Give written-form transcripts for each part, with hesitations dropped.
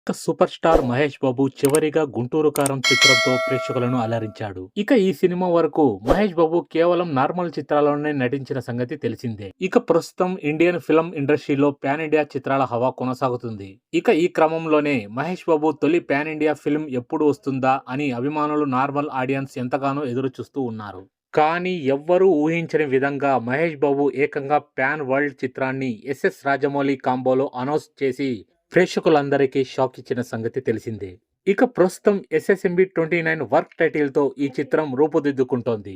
ఇక super star Mahesh Babu చివరిగా 'గుంటూరు కారం' చిత్రంతో ప్రేక్షకులను అలరించాడు. ఇక ఈ సినిమా వరకు మహేష్ బాబు కేవలం నార్మల్ చిత్రాల్లోనే నటించిన సంగతి తెలిసిందే. ఇక ప్రస్తుతం ఇండియన్ ఫిల్మ్ ఇండస్ట్రీలో పాన్ ఇండియా చిత్రాల హవా కొనసాగుతుంది. ఇక ఈ క్రమంలోనే మహేష్ బాబు తొలి పాన్ ఇండియా ఫిల్మ్ ఎప్పుడు వస్తుందా అని అభిమానులు, నార్మల్ ఆడియన్స్ ఎంతగానో ఎదురు చూస్తూ ఉన్నారు. కానీ ఎవ్వరూ ఊహించని విధంగా మహేష్ బాబు ఏకంగా పాన్ వరల్డ్ చిత్రాన్ని ఎస్ఎస్ రాజమౌళి కాంబోలో అనౌన్స్ చేసి ప్రేక్షకులందరికీ షాక్ ఇచ్చిన సంగతి తెలిసిందే. ఇక ప్రస్తుతం ఎస్ఎస్ఎంబి 29 వర్క్ టైటిల్తో ఈ చిత్రం రూపుదిద్దుకుంటోంది.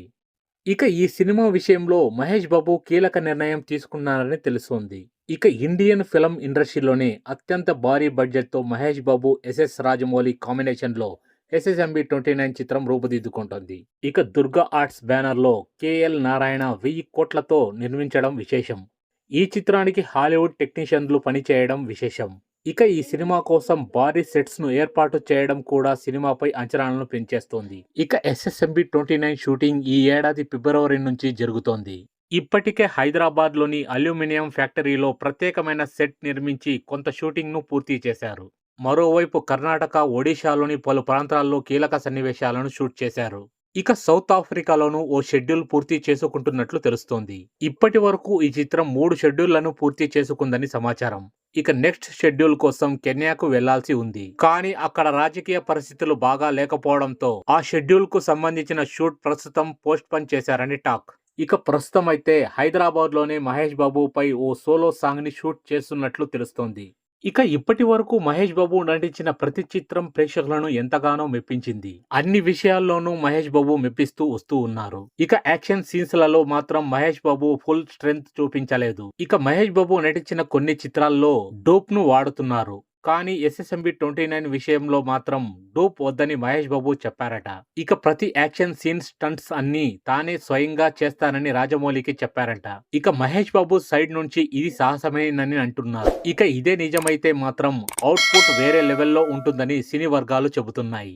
ఇక ఈ సినిమా విషయంలో మహేష్ బాబు కీలక నిర్ణయం తీసుకున్నారని తెలుస్తోంది. ఇక ఇండియన్ ఫిల్మ్ ఇండస్ట్రీలోనే అత్యంత భారీ బడ్జెట్తో మహేష్ బాబు, ఎస్ఎస్ రాజమౌళి కాంబినేషన్లో ఎస్ఎస్ఎంబి 29 చిత్రం రూపుదిద్దుకుంటోంది. ఇక దుర్గా ఆర్ట్స్ బ్యానర్లో కేఎల్ నారాయణ 1000 కోట్లతో నిర్మించడం విశేషం. ఈ చిత్రానికి హాలీవుడ్ టెక్నీషియన్లు పనిచేయడం విశేషం. ఇక ఈ సినిమా కోసం భారీ సెట్స్ ను ఏర్పాటు చేయడం కూడా సినిమాపై అంచనాలను పెంచేస్తోంది. ఇక ఎస్ఎస్ఎంబి 29 షూటింగ్ ఈ ఏడాది ఫిబ్రవరి నుంచి జరుగుతోంది. ఇప్పటికే హైదరాబాద్ లోని అల్యూమినియం ఫ్యాక్టరీలో ప్రత్యేకమైన సెట్ నిర్మించి కొంత షూటింగ్ ను పూర్తి చేశారు. మరోవైపు కర్ణాటక, ఒడిశాలోని పలు ప్రాంతాల్లో కీలక సన్నివేశాలను షూట్ చేశారు. ఇక సౌత్ ఆఫ్రికాలోనూ ఓ షెడ్యూల్ పూర్తి చేసుకుంటున్నట్లు తెలుస్తోంది. ఇప్పటి వరకు ఈ చిత్రం 3 షెడ్యూళ్లను పూర్తి చేసుకుందని సమాచారం. ఇక నెక్స్ట్ షెడ్యూల్ కోసం కెన్యాకు వెళ్లాల్సి ఉంది. కానీ అక్కడ రాజకీయ పరిస్థితులు బాగా లేకపోవడంతో ఆ షెడ్యూల్ కు సంబంధించిన షూట్ ప్రస్తుతం పోస్ట్ పోన్ చేశారని టాక్. ఇక ప్రస్తుతం అయితే హైదరాబాద్ లోనే మహేష్ బాబు పై ఓ సోలో సాంగ్ ని షూట్ చేస్తున్నట్లు తెలుస్తోంది. ఇక ఇప్పటి వరకు మహేష్ బాబు నటించిన ప్రతి చిత్రం ప్రేక్షకులను ఎంతగానో మెప్పించింది. అన్ని విషయాల్లోనూ మహేష్ బాబు మెప్పిస్తూ వస్తూ ఉన్నారు. ఇక యాక్షన్ సీన్స్ లలో మాత్రం మహేష్ బాబు ఫుల్ స్ట్రెంగ్త్ చూపించలేదు. ఇక మహేష్ బాబు నటించిన కొన్ని చిత్రాల్లో డోప్ ను వాడుతున్నారు. కానీ ఎస్ఎస్ఎంబి 29 విషయంలో మాత్రం డూప్ వద్దని మహేష్ బాబు చెప్పారట. ఇక ప్రతి యాక్షన్ సీన్, స్టంట్స్ అన్ని తానే స్వయంగా చేస్తానని రాజమౌళికి చెప్పారంట. ఇక మహేష్ బాబు సైడ్ నుంచి ఇది సాహసమేనని అంటున్నారు. ఇక ఇదే నిజమైతే మాత్రం అవుట్పుట్ వేరే లెవెల్లో ఉంటుందని సినీ వర్గాలు చెబుతున్నాయి.